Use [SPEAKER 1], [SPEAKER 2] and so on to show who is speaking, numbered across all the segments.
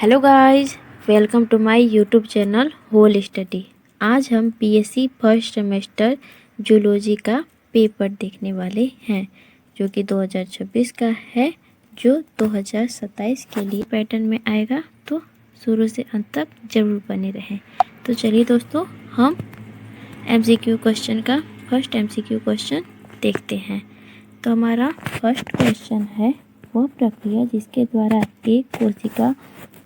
[SPEAKER 1] Hello guys, welcome to my YouTube channel whole study. आज हम BSc first semester zoology का paper देखने वाले हैं, जो कि 2026 का है, जो 2027 के लिए पैटर्न में आएगा। तो शुरू से अंत तक जरूर बने रहें। तो चलिए दोस्तों, हम एमसीक्यू क्वेश्चन का फर्स्ट एमसीक्यू क्वेश्चन देखते हैं। तो हमारा फर्स्ट क्वेश्चन है, वह प्रक्रिया जिसके द्वारा एक कोशिका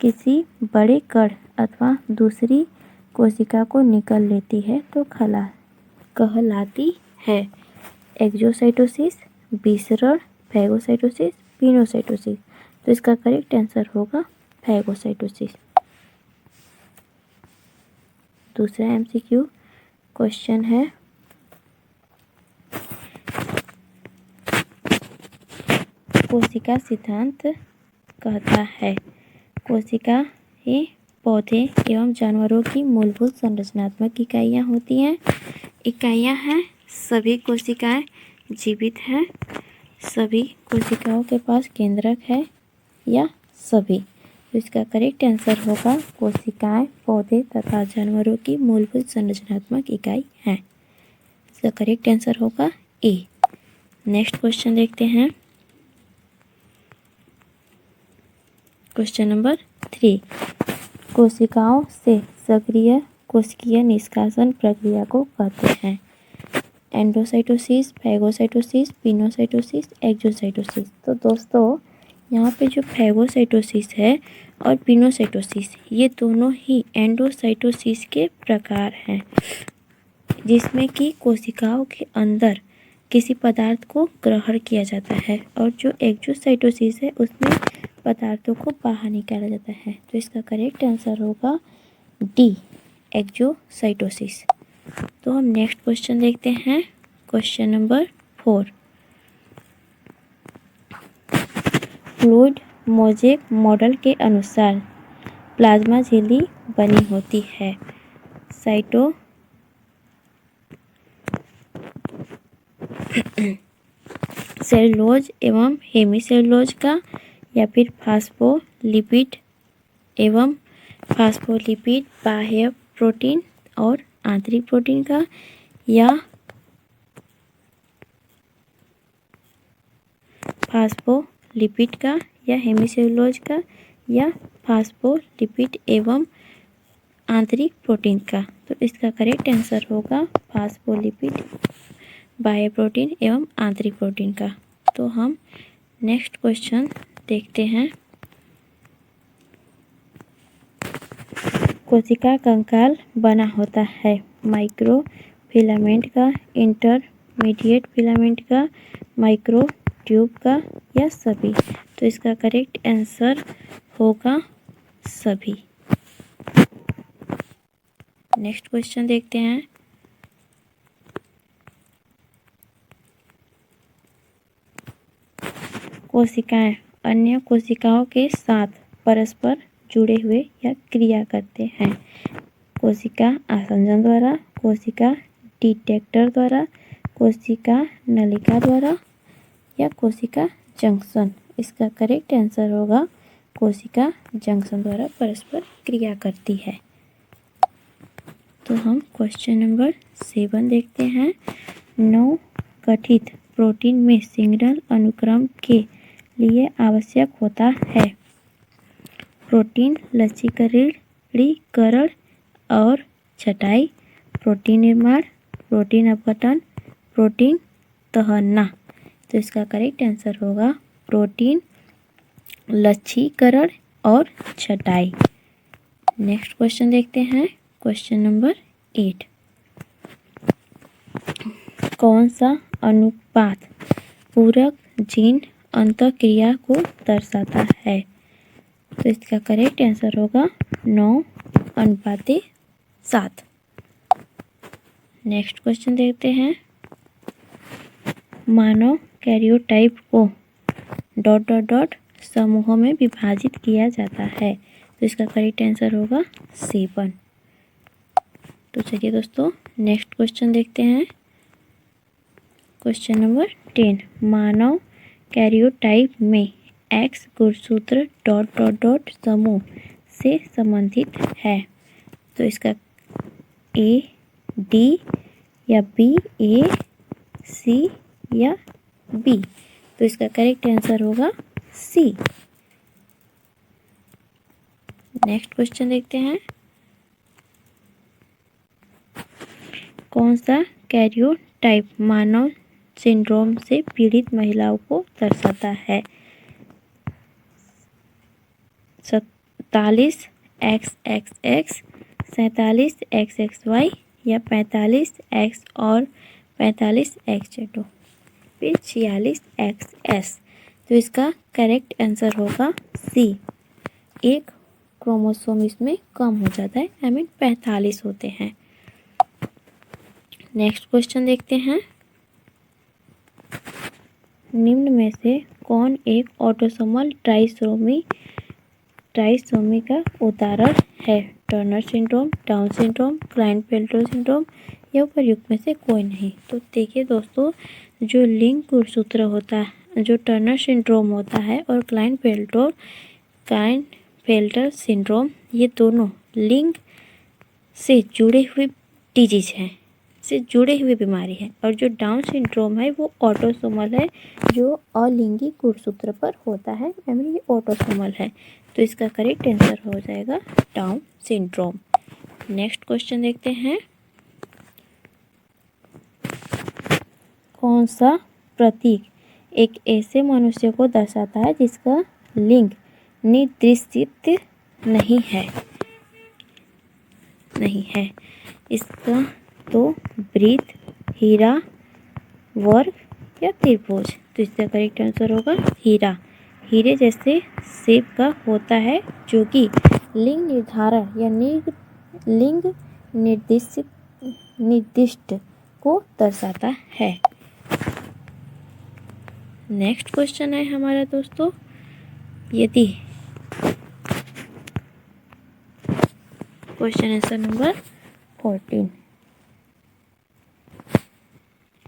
[SPEAKER 1] किसी बड़े कण अथवा दूसरी कोशिका को निकल लेती है तो कहलाती है एक्सोसाइटोसिस, विसरण, फैगोसाइटोसिस, पिनोसाइटोसिस। तो इसका करेक्ट आंसर होगा फैगोसाइटोसिस। दूसरा एमसीक्यू क्वेश्चन है, कोशिका सिद्धांत कहता है कोशिका ही पौधे एवं जानवरों की मूलभूत संरचनात्मक इकाइयाँ होती हैं। इकाइयाँ हैं, सभी कोशिकाएं जीवित हैं, सभी कोशिकाओं के पास केंद्रक है या सभी। तो इसका करेक्ट आंसर होगा कोशिकाएं पौधे तथा जानवरों की मूलभूत संरचनात्मक इकाई है। इसका करेक्ट आंसर होगा ए। नेक्स्ट क्वेश्चन देखते हैं। क्वेश्चन नंबर 3, कोशिकाओं से सक्रिय कोशिकीय निष्कासन प्रक्रिया को कहते हैं एंडोसाइटोसिस, फैगोसाइटोसिस, पिनोसाइटोसिस, एक्सोसाइटोसिस। तो दोस्तों, यहाँ पे जो फैगोसाइटोसिस है और पिनोसाइटोसिस, ये दोनों ही एंडोसाइटोसिस के प्रकार हैं, जिसमें कि कोशिकाओं के अंदर किसी पदार्थ को ग्रहण किया जाता है, और जो एक्सोसाइटोसिस है उसमें पदार्थों को बाहर निकाला जाता है। तो इसका करेक्ट आंसर होगा डी, एक्सोसाइटोसिस। तो हम नेक्स्ट क्वेश्चन देखते हैं। Question number 4, fluid mosaic model के अनुसार प्लाज्मा झिल्ली बनी होती है सेलुलोज एवं हेमीसेलुलोज का, या फिर फास्फोलिपिड एवं फास्फोलिपिड बाह्य प्रोटीन और आंतरिक प्रोटीन का, या फास्फोलिपिड का, या हेमीसेलुलोज का, या फास्फोलिपिड एवं आंतरिक प्रोटीन का। तो इसका करेक्ट आंसर होगा फास्फोलिपिड बाह्य प्रोटीन एवं आंतरिक प्रोटीन का। तो हम नेक्स्ट क्वेश्चन देखते हैं। कोशिका कंकाल बना होता है माइक्रो फिलामेंट का, इंटरमीडिएट फिलामेंट का, माइक्रो ट्यूब का, या सभी। तो इसका करेक्ट आंसर होगा सभी। नेक्स्ट क्वेश्चन देखते हैं। कोशिकाएं अन्य कोशिकाओं के साथ परस्पर जुड़े हुए या क्रिया करते हैं कोशिका आसंजन द्वारा, कोशिका डिटेक्टर द्वारा, कोशिका नलिका द्वारा, या कोशिका जंक्शन। इसका करेक्ट आंसर होगा कोशिका जंक्शन द्वारा परस्पर क्रिया करती है। तो हम क्वेश्चन नंबर 7 देखते हैं। 9 गठित प्रोटीन में सिग्नल अनुक्रम के लिए आवश्यक होता है प्रोटीन लक्ष्यीकरण और छटाई, प्रोटीन निर्माण, प्रोटीन अपघटन, प्रोटीन तहना। तो इसका करेक्ट आंसर होगा प्रोटीन लक्ष्यीकरण और छटाई। नेक्स्ट क्वेश्चन देखते हैं। क्वेश्चन नंबर 8, कौन सा अनुपात पूरक जीन अंतःक्रिया को दर्शाता है? तो इसका करेक्ट आंसर होगा 9:7। नेक्स्ट क्वेश्चन देखते हैं। मानव कैरियोटाइप को ... समूहों में विभाजित किया जाता है। तो इसका करेक्ट आंसर होगा 7। तो चलिए दोस्तों, नेक्स्ट क्वेश्चन देखते हैं। क्वेश्चन नंबर 10, मानव कैरियोटाइप में X गुणसूत्र ... समूह से संबंधित है? तो इसका ए, डी या बी, ए, सी या बी? तो इसका करेक्ट आंसर होगा सी। नेक्स्ट क्वेश्चन देखते हैं। कौन सा कैरियोटाइप मानव सिंड्रोम से पीड़ित महिलाओं को दर्शाता है? 47 XXX, 47 XXY या 45 X और 45 XZ, फिर 46 XS? तो इसका करेक्ट आंसर होगा सी। एक क्रोमोसोम इसमें कम हो जाता है, 45 होते हैं। नेक्स्ट क्वेश्चन देखते हैं। निम्न में से कौन एक ऑटोसोमल ट्राइसोमी का उदाहरण है? Turner syndrome, down syndrome, Klinefelter syndrome या उपर्युक्त में से कोई नहीं? तो देखिए दोस्तों, जो लिंग गुणसूत्र होता है, जो टर्नर सिंड्रोम होता है और क्लाइनफेल्टर सिंड्रोम, ये दोनों लिंग से जुड़े हुए डिजीज हैं, से जुड़े हुए बीमारी है। और जो डाउन सिंड्रोम है वो ऑटोसोमल है, जो अलिंगी गुणसूत्र पर होता है, ये ऑटोसोमल है। तो इसका करेक्ट आंसर हो जाएगा डाउन सिंड्रोम। नेक्स्ट क्वेश्चन देखते हैं। कौन सा प्रतीक एक ऐसे मनुष्य को दर्शाता है जिसका लिंग निर्दिष्ट नहीं है? इसका तो वृत्त, हीरा, वर्ग या त्रिभुज? तो इसका करेक्ट आंसर होगा हीरा। हीरे जैसे शेप का होता है, जो कि लिंग निर्धारण या लिंग निर्दिष्ट को दर्शाता है। नेक्स्ट क्वेश्चन है हमारा दोस्तों, यदि क्वेश्चन आंसर नंबर 14,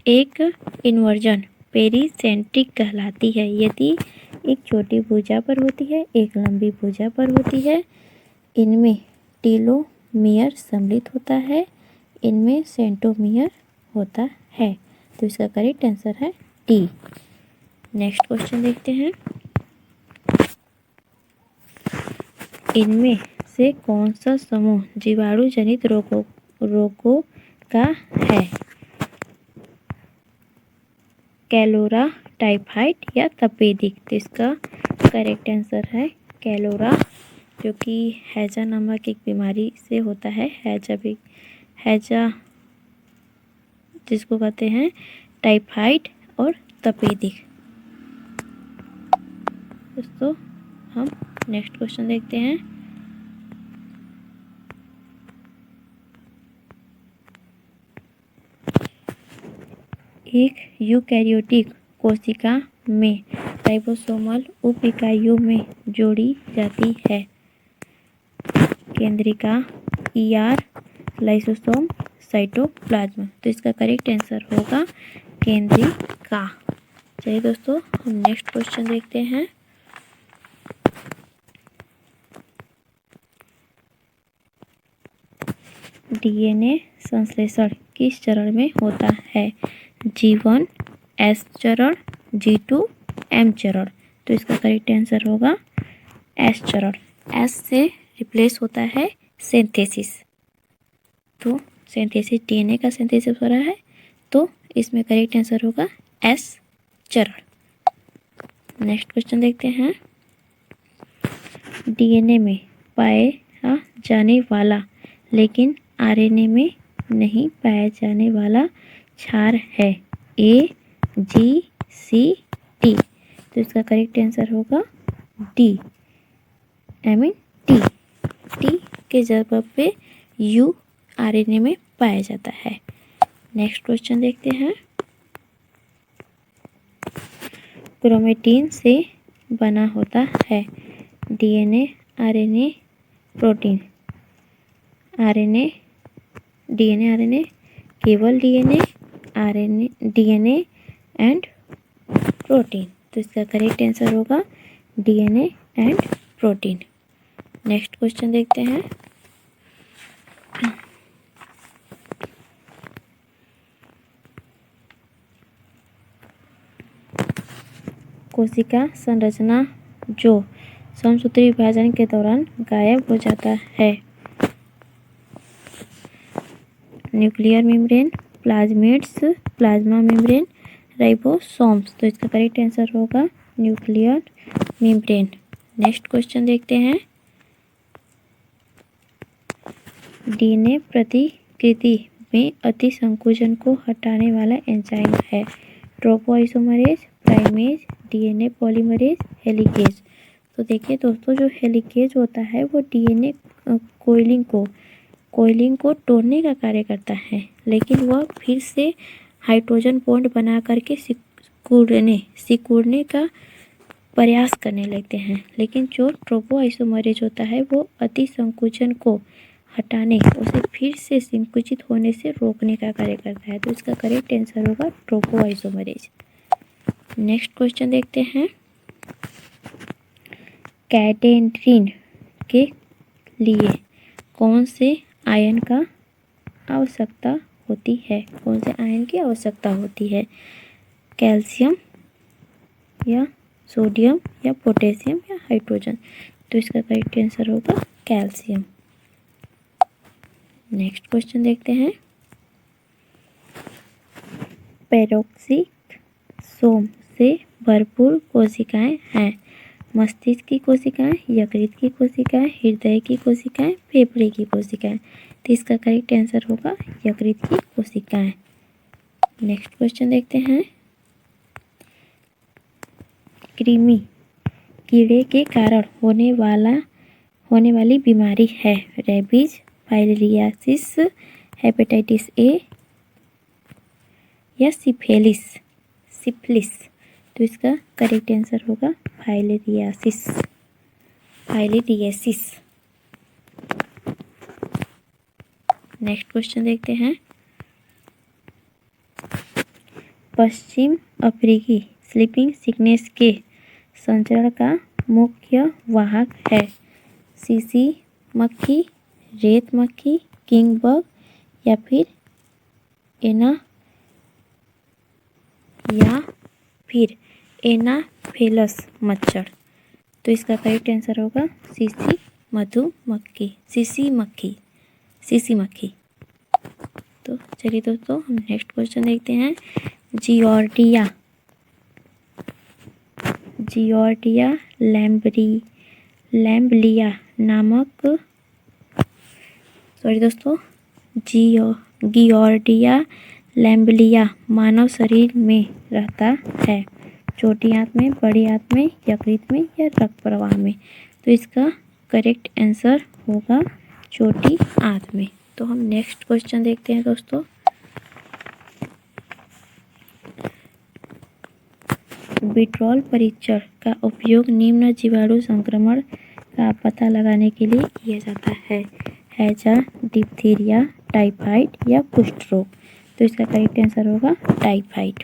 [SPEAKER 1] एक इन्वर्जन पेरीसेंट्रिक कहलाती है यदि एक छोटी भुजा पर होती है, एक लंबी भुजा पर होती है, इनमें टीलोमियर सम्मिलित होता है, इनमें सेंट्रोमियर होता है। तो इसका करेक्ट आंसर है डी। नेक्स्ट क्वेश्चन देखते हैं। इनमें से कौन सा समूह जीवाणु जनित रोगों का है? कैलोरा, टाइफाइड या तपेदिक? तो इसका करेक्ट आंसर है कैलोरा, जो कि हैजा नामक एक बीमारी से होता है। हैजा जिसको कहते हैं टाइफाइड और तपेदिक। दोस्तों हम नेक्स्ट क्वेश्चन देखते हैं। एक यूकैरियोटिक कोशिका में राइबोसोमल उप इकाइयों में जोड़ी जाती है केंद्रिका, ईआर, लाइसोसोम, साइटोप्लाज्म? तो इसका करेक्ट आंसर होगा केंद्रिका। चलिए दोस्तों हम नेक्स्ट क्वेश्चन देखते हैं। डीएनए संश्लेषण किस चरण में होता है? G1 S चरण, G2 M चरण? तो इसका करेक्ट आंसर होगा S चरण। S से रिप्लेस होता है सिंथेसिस। तो सिंथेसिस डीएनए का सिंथेसिस हो रहा है, तो इसमें करेक्ट आंसर होगा S चरण। नेक्स्ट क्वेश्चन देखते हैं। डीएनए में पाया जाने वाला लेकिन आरएनए में नहीं पाया जाने वाला क्षार है A, G, C, T? तो इसका करेक्ट आंसर होगा डी, टी। टी के जगह पे U आरएनए में पाया जाता है। नेक्स्ट क्वेश्चन देखते हैं। क्रोमेटिन से बना होता है डीएनए, आरएनए, प्रोटीन? डीएनए, केवल डीएनए एंड प्रोटीन? तो इसका करेक्ट आंसर होगा DNA and protein. Next question देखते हैं। कोशिका संरचना जो समसूत्री विभाजन के दौरान गायब हो जाता है। Nuclear membrane, plasmids, plasma membrane, ribosomes. तो इसका करेक्ट आंसर होगा न्यूक्लियर मेम्ब्रेन। नेक्स्ट क्वेश्चन देखते हैं। डीएनए प्रतिकृति में अति संकुचन को हटाने वाला एंजाइम है। ट्रोपोआइसोमरेज, प्राइमेज, डीएनए पॉलीमरेज, हेलिकेज। तो देखिए दोस्तों, जो हेलिकेज होता है वो डीएनए कोइलिंग को तोड़ने का कार्य करता है, लेकिन वह फिर से हाइड्रोजन बॉन्ड बना करके सिकुड़ने का प्रयास करने लगते हैं। लेकिन जो ट्रोपोआइसोमरेज होता है वो अति संकुचन को हटाने, उसे फिर से संकुचित होने से रोकने का कार्य करता है। तो इसका करेक्ट आंसर होगा ट्रोपोआइसोमरेज। नेक्स्ट क्वेश्चन देखते हैं। कैटेनरीन के लिए कौन से आयन का आवश्यकता होती है? कौन से आयन की आवश्यकता होती है? कैल्शियम या सोडियम या पोटेशियम या हाइड्रोजन। तो इसका करेक्ट आंसर होगा कैल्शियम। नेक्स्ट क्वेश्चन देखते हैं। पेरोक्सिसोम से भरपूर कोशिकाएं हैं। मस्तिष्क की कोशिकाएं, यकृत की कोशिकाएं, हृदय की कोशिकाएं, फेफड़े की कोशिकाएं। तो इसका करेक्ट आंसर होगा यकृत की कोशिकाएं। नेक्स्ट क्वेश्चन देखते हैं। कृमि कीड़े के कारण होने वाली बीमारी है। रेबीज, फाइलेरियासिस, हेपेटाइटिस ए या सिफिलिस। तो इसका करेक्ट आंसर होगा फाइलेरियासिस। नेक्स्ट क्वेश्चन देखते हैं। पश्चिम अफ्रीकी स्लीपिंग सिकनेस के संचरण का मुख्य वाहक है। सीसी मक्खी, रेत मक्खी, किंग बग या फिर एनाफेलस मच्छर। तो इसका करेक्ट आंसर होगा सीसी मक्खी। तो चलिए दोस्तों, हम नेक्स्ट क्वेश्चन देखते हैं। जियोर्डिया लैम्बलिया नामक गियोर्डिया लैम्बलिया मानव शरीर में रहता है। छोटी आंत में, बड़ी आंत में, यकृत में या रक्त प्रवाह में। तो इसका करेक्ट आंसर होगा छोटी आंत में। तो हम नेक्स्ट क्वेश्चन देखते हैं दोस्तों। विट्रोल परीक्षण का उपयोग निम्न जीवाणु संक्रमण का पता लगाने के लिए किया जाता है। हैजा, डिप्थीरिया, टाइफाइड या कुष्ठ रोग। तो इसका करेक्ट आंसर होगा टाइफाइड।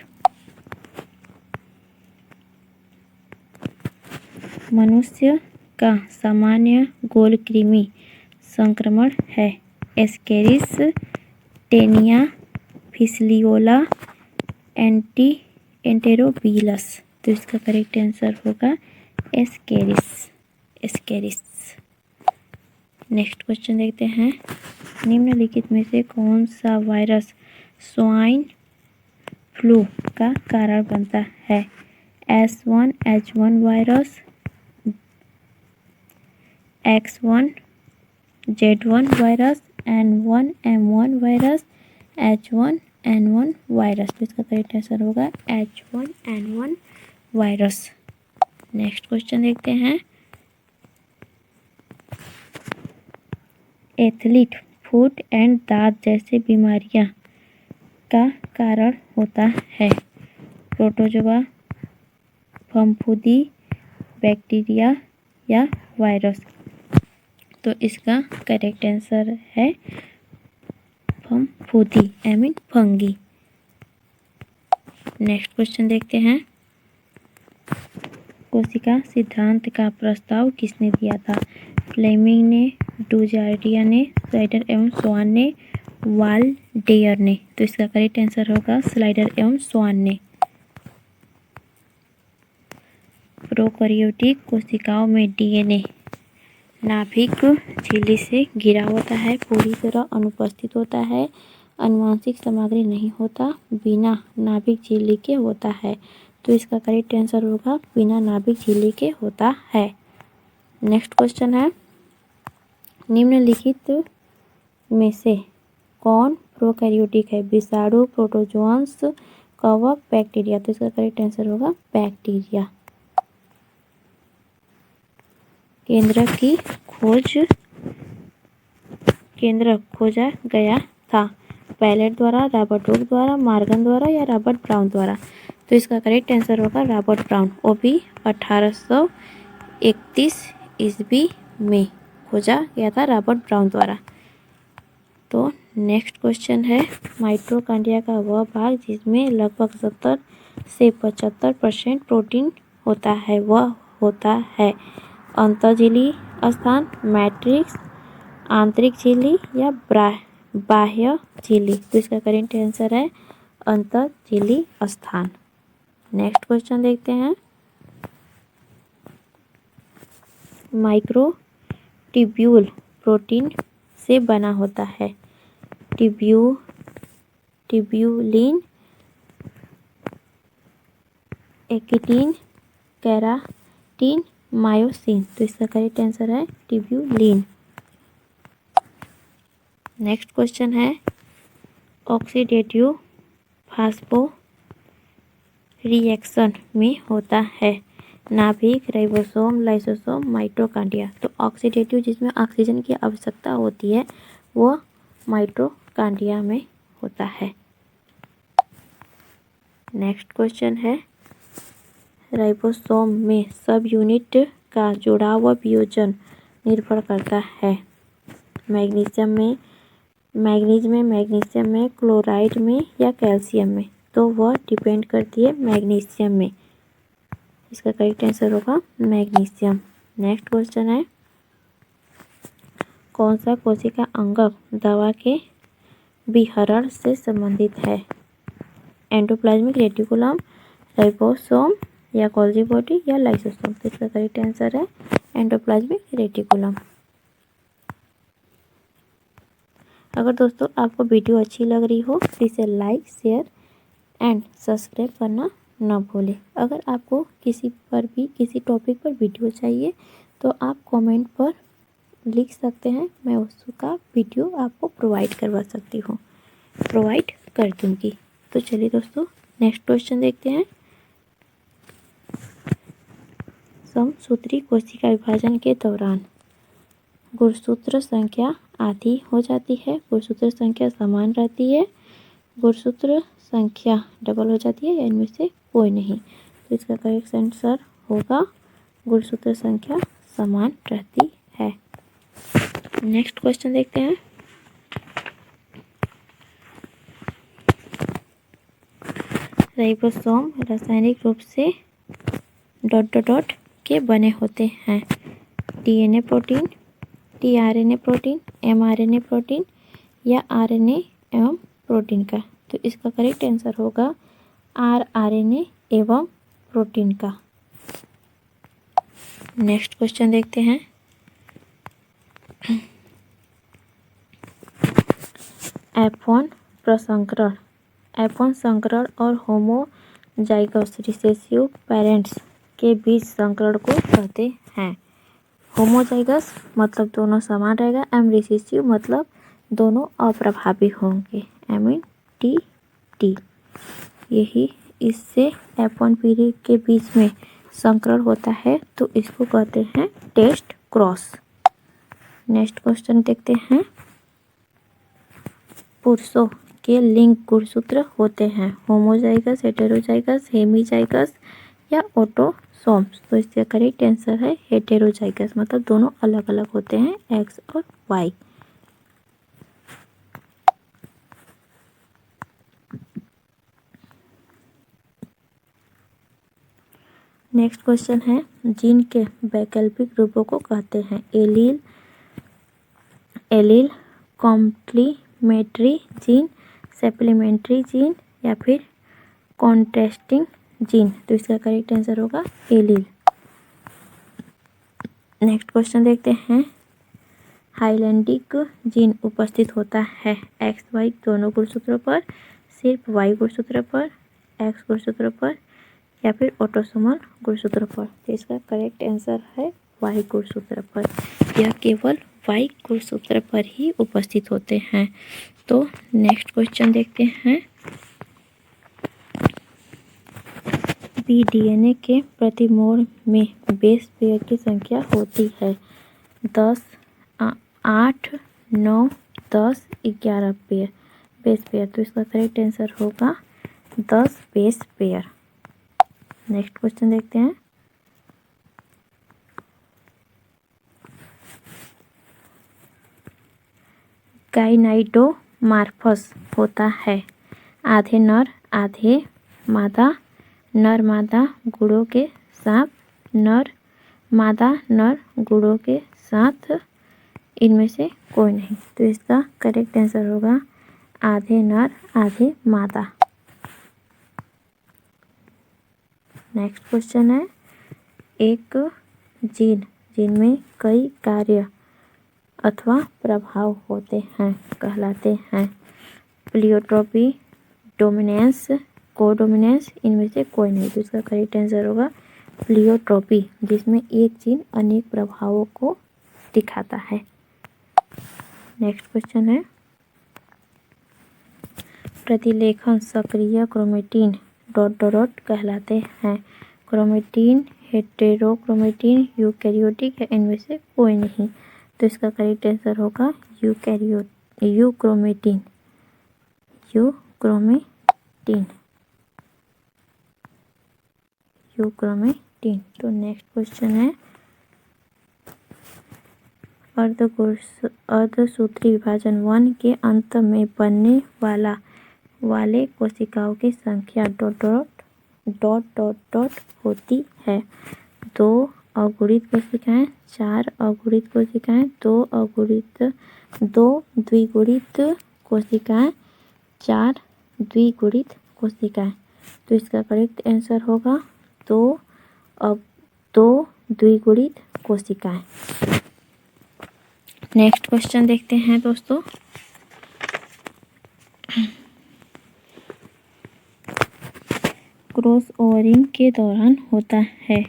[SPEAKER 1] मनुष्य का सामान्य गोल कृमि संक्रमण है। Ascaris, Taenia, Fasciola, Enterobius. तो इसका करेक्ट आंसर होगा एस्केरिस। नेक्स्ट क्वेश्चन देखते हैं। निम्नलिखित में से कौन सा वायरस स्वाइन फ्लू का कारण बनता है? S1H1 virus, X1Z1 virus, N1M1 virus, H1N1 virus. तो इसका करेक्ट आंसर होगा H1N1 वायरस। नेक्स्ट क्वेश्चन देखते हैं। एथलीट फुट एंड दांत जैसे बीमारियां का कारण होता है। प्रोटोजोआ, फफूंदी, बैक्टीरिया या वायरस। तो इसका करेक्ट आंसर है फफूंदी फंगी। नेक्स्ट क्वेश्चन देखते हैं। कोशिका सिद्धांत का प्रस्ताव किसने दिया था? फ्लेमिंग ने, डुजार्डिया ने, स्लाइडर एवं स्वान ने, वालडेयर ने। तो इसका करेक्ट आंसर होगा स्लाइडर एवं स्वान ने। प्रोकैरियोटिक कोशिकाओं में डीएनए नाभिक झिल्ली से घिरा होता है, पूरी तरह अनुपस्थित होता है, आनुवंशिक सामग्री नहीं होता, बिना नाभिक झिल्ली के होता है। तो इसका करेक्ट आंसर होगा बिना नाभिक झिल्ली के होता है। नेक्स्ट क्वेश्चन है, निम्नलिखित में से कौन प्रोकैरियोटिक है? विषाणु, प्रोटोजोअन्स, कवक, बैक्टीरिया। तो इसका करेक्ट आंसर होगा बैक्टीरिया। केंद्रक खोजा गया था पैलेट द्वारा, रॉबर्ट हुक द्वारा, मॉर्गन द्वारा या रॉबर्ट ब्राउन द्वारा। तो इसका करेक्ट आंसर होगा रॉबर्ट ब्राउन। वो भी 1831 ईस्वी में खोजा गया था रॉबर्ट ब्राउन द्वारा। तो नेक्स्ट क्वेश्चन है, माइटोकॉन्ड्रिया का वह भाग जिसमें लगभग 70 से 75% प्रोटीन होता है वह होता है अंतःझिल्ली स्थान, मैट्रिक्स, आंतरिक झिल्ली या बाह्य झिल्ली। तो इसका करेक्ट आंसर है अंतःझिल्ली स्थान। नेक्स्ट क्वेश्चन देखते हैं, माइक्रोट्यूब्यूल प्रोटीन से बना होता है। Tubulin, actin, keratin, myosin. तो इसका करेक्ट आंसर है ट्यूब्यूलिन। नेक्स्ट क्वेश्चन है, ऑक्सीडेटिव फास्फोरिएक्शन में होता है नाभिक, राइबोसोम, लाइसोसोम, माइटोकॉन्ड्रिया। तो ऑक्सीडेटिव जिसमें ऑक्सीजन की आवश्यकता होती है वो माइटोकॉन्ड्रिया में होता है। नेक्स्ट क्वेश्चन है, राइबोसोम में सब यूनिट का जुड़ाव व वियोजन निर्भर करता है मैग्नीज में, क्लोराइड में या कैल्शियम में। तो वह डिपेंड करती है मैग्नीशियम में। इसका करेक्ट आंसर होगा मैग्नीशियम। नेक्स्ट क्वेश्चन है, कौन सा कोशिका अंगक दवा के विहरण से संबंधित है? एंडोप्लाज्मिक रेटिकुलम, राइबोसोम या गोल्गी बॉडी या लाइसोसोम। तो इसका करेक्ट आंसर है एंडोप्लाज्मिक रेटिकुलम। अगर दोस्तों आपको वीडियो अच्छी लग रही हो तो इसे लाइक, शेयर एंड सब्सक्राइब करना न भूलें। अगर आपको किसी टॉपिक पर वीडियो चाहिए तो आप कमेंट पर लिख सकते हैं, मैं उसका वीडियो आपको प्रोवाइड कर दूंगी। तो चलिए दोस्तों नेक्स्ट क्वेश्चन देखते हैं, समसूत्री कोशिका विभाजन के दौरान गुणसूत्र संख्या आधी हो जाती है, गुणसूत्र संख्या समान रहती है, गुणसूत्र संख्या डबल हो जाती है या इनमें से कोई नहीं। तो इसका करेक्ट आंसर होगा गुणसूत्र संख्या समान रहती है। नेक्स्ट क्वेश्चन देखते हैं, राइबोसोम रासायनिक रूप से ... के बने होते हैं। DNA protein, tRNA protein, mRNA protein या आरएनए एवं प्रोटीन का। तो इसका करेक्ट आंसर होगा आरएनए एवं प्रोटीन का। नेक्स्ट क्वेश्चन देखते हैं, F1 प्रसंकरण, F1 संकरण और होमोजाइगस रिसेसिव पेरेंट्स के बीच संकरण को कहते हैं। होमोजाइगस मतलब दोनों समान रहेगा, एम रिसेसिव मतलब दोनों अप्रभावी होंगे, METT। यही इससे F1 पीढ़ी के बीच में संकरण होता है तो इसको कहते हैं टेस्ट क्रॉस। नेक्स्ट क्वेश्चन देखते हैं, पुरुषों के लिंग गुणसूत्र होते हैं होमोजाइगस, हेटेरोजाइगस, हेमीजाइगस या ऑटोसोम्स। तो इसका करेक्ट आंसर है हेटेरोजाइगस मतलब दोनों अलग अलग होते हैं, एक्स और वाई। नेक्स्ट क्वेश्चन है, जीन के वैकल्पिक रूपों को कहते हैं allele, allele, complementary gene, supplementary gene या फिर कॉन्ट्रास्टिंग जीन। तो इसका करेक्ट आंसर होगा एलील। नेक्स्ट क्वेश्चन देखते हैं। हाइलैंडिक जीन उपस्थित होता है एक्स वाई दोनों गुणसूत्रों पर, सिर्फ वाई गुणसूत्र पर, एक्स गुणसूत्र पर या फिर ऑटोसोमल गुणसूत्र पर। तो इसका करेक्ट आंसर है वाई गुणसूत्र पर। यह केवल वाई गुणसूत्र पर ही उपस्थित होते हैं। तो नेक्स्ट क्वेश्चन देखते हैं। बी डीएनए के प्रति मोड़ में बेस पेयर की संख्या होती है 10, 8, 9, 10, 11 पेयर बेस पेयर। तो इसका करेक्ट आंसर होगा 10 बेस पेयर। नेक्स्ट क्वेश्चन देखते हैं। गाइनाइडोमार्फस होता है आधे नर आधे मादा, नर मादा गुणों के साथ, नर मादा नर गुणों के साथ, इनमें से कोई नहीं। तो इसका करेक्ट आंसर होगा आधे नर आधे मादा। नेक्स्ट क्वेश्चन है। एक जीन जिनमें कई कार्य अथवा प्रभाव होते हैं कहलाते हैं प्लियोट्रोपी, डोमिनेंस, कोडोमिनेंस, इनमें से कोई नहीं। तो इसका करेक्ट आंसर होगा प्लियोट्रोपी, जिसमें एक जीन अनेक प्रभावों को दिखाता है। नेक्स्ट क्वेश्चन है। प्रतिलेखन सक्रिय क्रोमेटिन ... कहलाते हैं क्रोमेटिन, हेटेरोक्रोमेटिन, यूकैरियोटिक या इनमें से कोई नहीं। तो इसका करेक्ट आंसर होगा यूक्रोमेटिन। तो नेक्स्ट क्वेश्चन है। अर्धसूत्री विभाजन 1 के अंत में बनने वाले कोशिकाओं की संख्या ... होती है 2 अगुणित कोशिकाएं, 4 अगुणित कोशिकाएं, 2 द्विगुणित कोशिकाएं, 4 द्विगुणित कोशिकाएं। तो इसका करेक्ट आंसर होगा 2 द्विगुणित कोशिकाएं। नेक्स्ट क्वेश्चन देखते हैं दोस्तों। क्रॉस ओवरिंग के दौरान होता है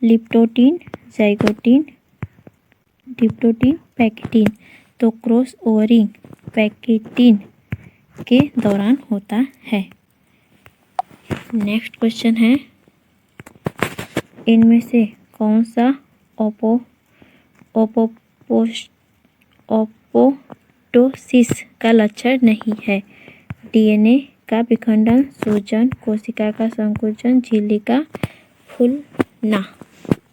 [SPEAKER 1] लिप्टोटीन, जाइगोटीन, डिप्टोटीन, पैकेटीन। तो क्रॉस ओवरिंग पैकेटीन के दौरान होता है। नेक्स्ट क्वेश्चन है। इनमें से कौन सा अपोप्टोसिस का लक्षण नहीं है? डीएनए का विखंडन, सूजन, कोशिका का संकुचन, झिल्ली का फूलना।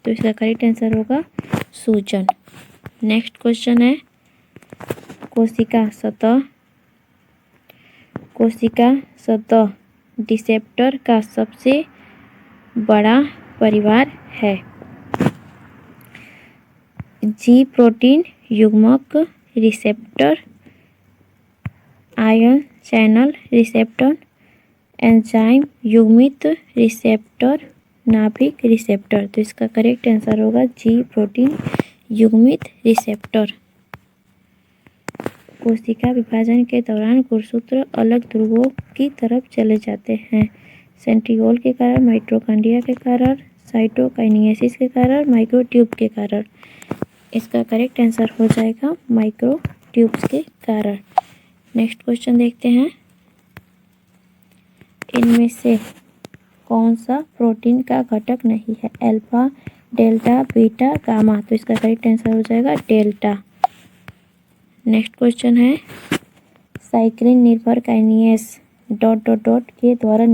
[SPEAKER 1] तो इसका करेक्ट आंसर होगा सूजन। नेक्स्ट क्वेश्चन है। कोशिका सतह रिसेप्टर का सबसे बड़ा परिवार है जी प्रोटीन युग्मक receptor, ion channel receptor, enzyme युग्मित रिसेप्टर, नाभिक रिसेप्टर। तो इसका करेक्ट आंसर होगा जी प्रोटीन युग्मित रिसेप्टर। कोशिका विभाजन के दौरान गुणसूत्र अलग ध्रुवों की तरफ चले जाते हैं सेंट्रियोल के कारण, माइटोकॉन्ड्रिया के कारण, साइटोकाइनेसिस के कारण, माइक्रोट्यूब के कारण। इसका करेक्ट आंसर हो जाएगा माइक्रोट्यूब्स के कारण। नेक्स्ट क्वेश्चन देखते हैं। इनमें से कौन सा प्रोटीन का घटक नहीं है? Alpha, delta, beta, gamma. तो इसका करेक्ट आंसर हो जाएगा डेल्टा। नेक्स्ट क्वेश्चन है। साइक्लिन निर्भर काइनेस ... के द्वारा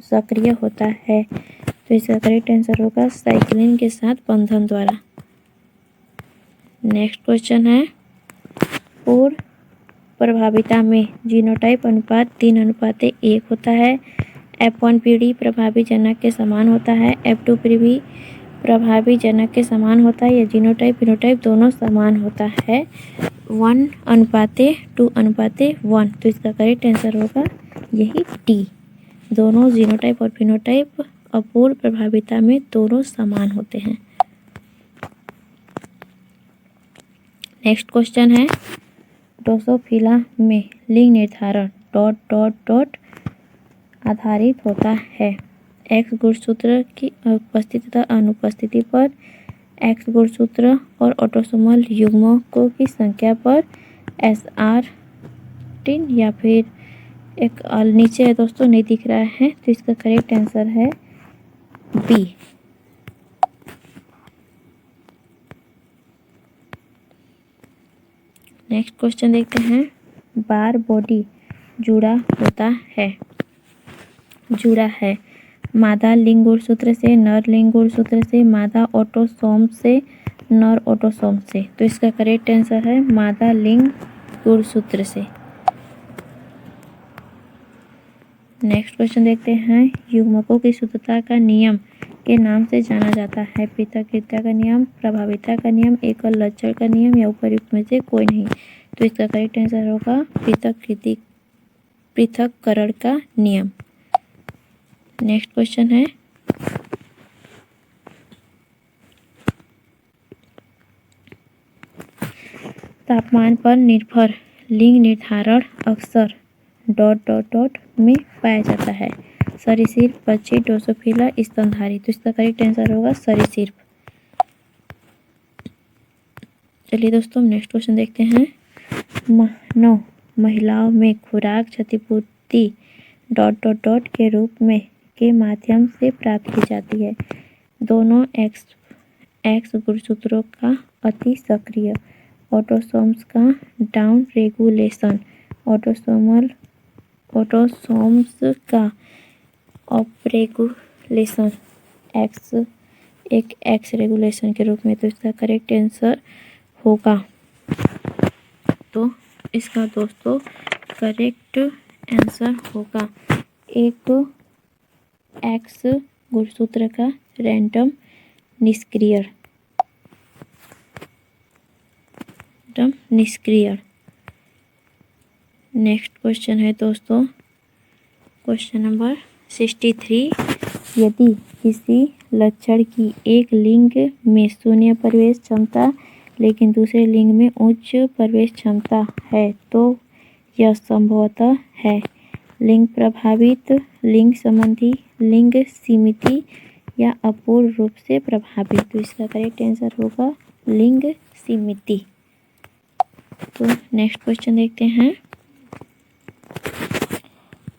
[SPEAKER 1] सक्रिय होता है। तो इसका करेक्ट आंसर होगा साइक्लिन के साथ बंधन द्वारा। नेक्स्ट क्वेश्चन है। पूर्व प्रभाविता में जीनोटाइप अनुपात 3:1 होता है। F1 पीढ़ी प्रभावी जनक के समान होता है। F2 पीढ़ी प्रभावी जनक के समान होता है या जीनोटाइप फिनोटाइप दोनों समान होता है 1:2:1। तो इसका करेक्ट आंसर होगा यही डी। दोनों जीनोटाइप और फिनोटाइप अपूर्ण प्रभाविता में दोनों समान होते हैं। नेक्स्ट क्वेश्चन है ड्रोसोफिला में लिंग निर्धारण ... आधारित होता है एक्स गुणसूत्र की उपस्थिति तथा अनुपस्थिति पर, एक्स गुणसूत्र और ऑटोसोमल युग्मकों की संख्या पर, SR13 या फिर एक नीचे है दोस्तों नहीं दिख रहा है। तो इसका करेक्ट आंसर है बी। नेक्स्ट क्वेश्चन देखते हैं बार बॉडी जुड़ा है मादा लिंग गुणसूत्र से, नर लिंग गुणसूत्र से, मादा ऑटोसोम से, नर ऑटोसोम से। तो इसका करेक्ट आंसर है मादा लिंग गुणसूत्र से। नेक्स्ट क्वेश्चन देखते हैं युग्मकों की शुद्धता का नियम के नाम से जाना जाता है पृथक्कृतता का नियम, प्रभाविता का नियम, एकल लक्षण का नियम या उपर्युक्त में से कोई नहीं। तो इसका करेक्ट आंसर होगा पृथक्करण का नियम। नेक्स्ट क्वेश्चन है तापमान पर निर्भर लिंग निर्धारण अक्सर ... में पाया जाता है सरीसृप, पक्षी, ड्रोसोफिला, स्तनधारी। तो इसका करेक्ट आंसर होगा सरीसृप। चलिए दोस्तों नेक्स्ट क्वेश्चन देखते हैं मानव महिलाओं में खुराक क्षतिपूर्ति ... के रूप में के माध्यम से प्राप्त की जाती है दोनों एक्स गुणसूत्रों का अति सक्रिय, ऑटोसोम्स का डाउन रेगुलेशन, ऑटोसोम्स का अप रेगुलेशन, एक्स रेगुलेशन के रूप में। तो इसका करेक्ट आंसर होगा तो इसका दोस्तों करेक्ट आंसर होगा एक एक्स गुणसूत्र का रैंडम निष्क्रियण। नेक्स्ट क्वेश्चन है दोस्तों क्वेश्चन नंबर 63। यदि किसी लक्षण की एक लिंग में शून्य प्रवेश क्षमता लेकिन दूसरे लिंग में उच्च प्रवेश क्षमता है तो यह संभवतः है लिंग प्रभावित, लिंग संबंधी, लिंग सीमित या अपूर्ण रूप से प्रभावित। तो इसका करेक्ट आंसर होगा लिंग सीमित। तो नेक्स्ट क्वेश्चन देखते हैं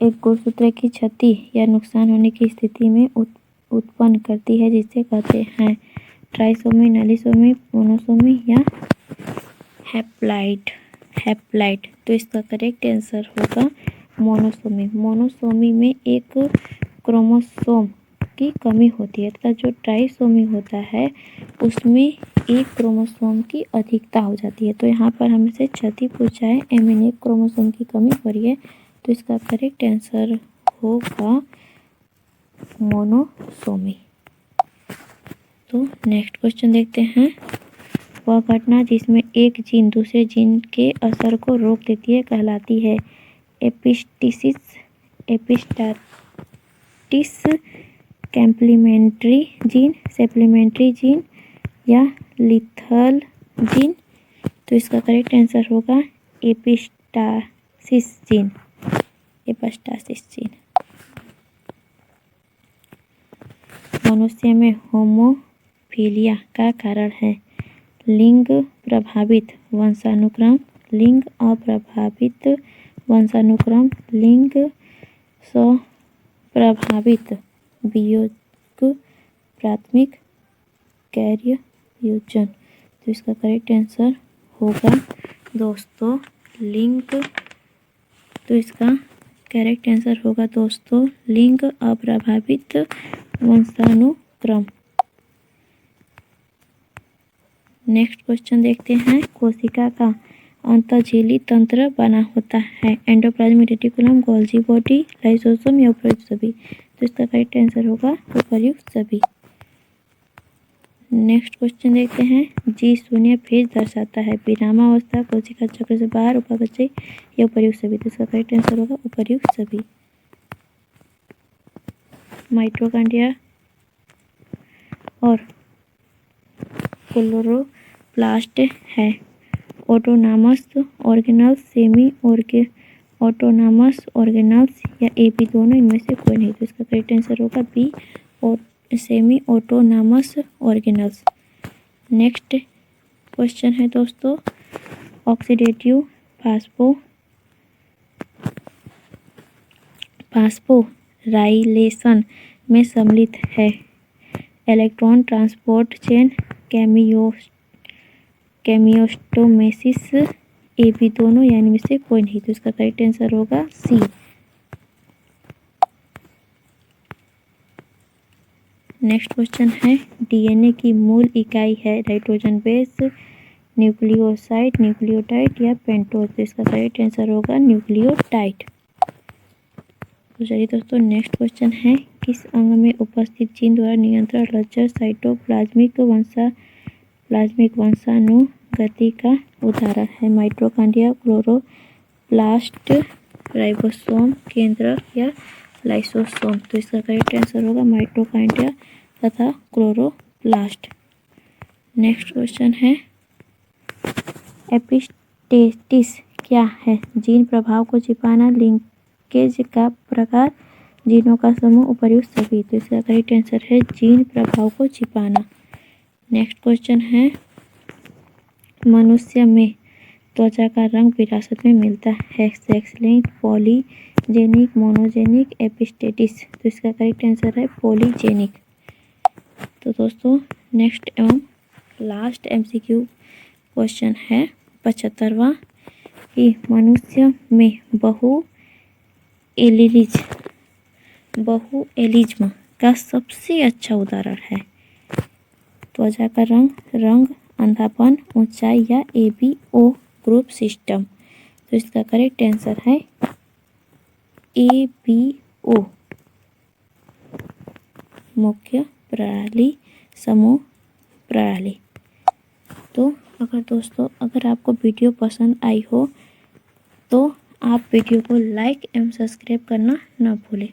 [SPEAKER 1] एक गुणसूत्र की क्षति या नुकसान होने की स्थिति में उत्पन्न करती है जिसे कहते हैं ट्राइसोमी, नलीसोमी, मोनोसोमी या हैप्लॉइड। तो इसका करेक्ट आंसर होगा मोनोसोमी। मोनोसोमी में एक क्रोमोसोम की कमी होती है तथा जो ट्राइसोमी होता है उसमें एक क्रोमोसोम की अधिकता हो जाती है। तो यहाँ पर हमें से क्षति पूछा है, एम एक क्रोमोसोम की कमी हो रही है। तो इसका करेक्ट आंसर होगा मोनोसोमी। तो नेक्स्ट क्वेश्चन देखते हैं वह घटना जिसमें एक जीन दूसरे जीन के असर को रोक देती है कहलाती है epistasis, complementary gene, supplementary gene या लीथल जीन। तो इसका करेक्ट आंसर होगा एपिस्टासिस जीन। मनुष्य में होमोफिलिया का कारण है लिंग प्रभावित वंशानुक्रम, लिंग अप्रभावित वंशानुक्रम, लिंग स्वप्रभावित वियोग, प्राथमिक कैर्य योजन। तो इसका करेक्ट आंसर होगा दोस्तों लिंग। तो इसका करेक्ट आंसर होगा दोस्तों लिंग अप्रभावित वंशानुक्रम। नेक्स्ट क्वेश्चन देखते हैं कोशिका का अंतःझिल्ली तंत्र बना होता है endoplasmic reticulum, Golgi body, lysosome या उपर्युक्त सभी। तो इसका करेक्ट आंसर होगा उपर्युक्त सभी। नेक्स्ट क्वेश्चन देखते हैं। G0 फेज दर्शाता है विरामावस्था, कोशिका चक्र से बाहर, उपापचय या उपर्युक्त सभी। तो इसका करेक्ट आंसर होगा उपर्युक्त सभी। माइटोकॉन्ड्रिया और क्लोरोप्लास्ट है। Autonomous organelles, semi autonomous organelles या एपी दोनों इनमें से कोई नहीं। तो इसका करेक्ट आंसर होगा बी और semi autonomous organelles. Next question है दोस्तों, ऑक्सीडेटिव फास्फोराइलेशन में सम्मिलित है। इलेक्ट्रॉन ट्रांसपोर्ट चेन, केमियोस्टोमेसिस, एपी दोनों या इनमें से कोई नहीं। तो इसका करेक्ट आंसर होगा सी। नेक्स्ट क्वेश्चन है, डीएनए की मूल इकाई है नाइट्रोजन बेस, न्यूक्लियोसाइड, न्यूक्लियोटाइड या पेंटोज। तो इसका करेक्ट आंसर होगा न्यूक्लियोटाइड। तो चलिए दोस्तों नेक्स्ट क्वेश्चन है, किस अंग में उपस्थित जीन द्वारा नियंत्रण लक्षण साइटोप्लाज्मिक वंशानुगति का उदाहरण है। माइटोकॉन्ड्रिया, क्लोरोप्लास्ट, राइबोसोम, केंद्रक या लाइसोसोम। तो इसका करेक्ट आंसर होगा माइटोकॉन्ड्रिया तथा क्लोरोप्लास्ट। नेक्स्ट क्वेश्चन है, एपिस्टेसिस क्या है? जीन प्रभाव को छिपाना, लिंकेज का प्रकार, जीनों का समूह, उपर्युक्त सभी। तो इसका करेक्ट आंसर है जीन प्रभाव को छिपाना। नेक्स्ट क्वेश्चन है, मनुष्य में त्वचा का रंग विरासत में मिलता है। Sex linked, polygenic, monogenic, epistasis. तो इसका करेक्ट आंसर है पॉलीजेनिक। तो दोस्तों नेक्स्ट एवं लास्ट एमसीक्यू क्वेश्चन है 75वां, कि मनुष्य में बहुएलिज्म का सबसे अच्छा उदाहरण है। त्वचा का रंग, अंधापन, ऊंचाई या एबीओ ग्रुप सिस्टम। तो इसका करेक्ट आंसर है एबीओ, मुख्य प्रणाली, समूह प्रणाली। तो अगर आपको वीडियो पसंद आई हो तो आप वीडियो को लाइक एवं सब्सक्राइब करना ना भूलें।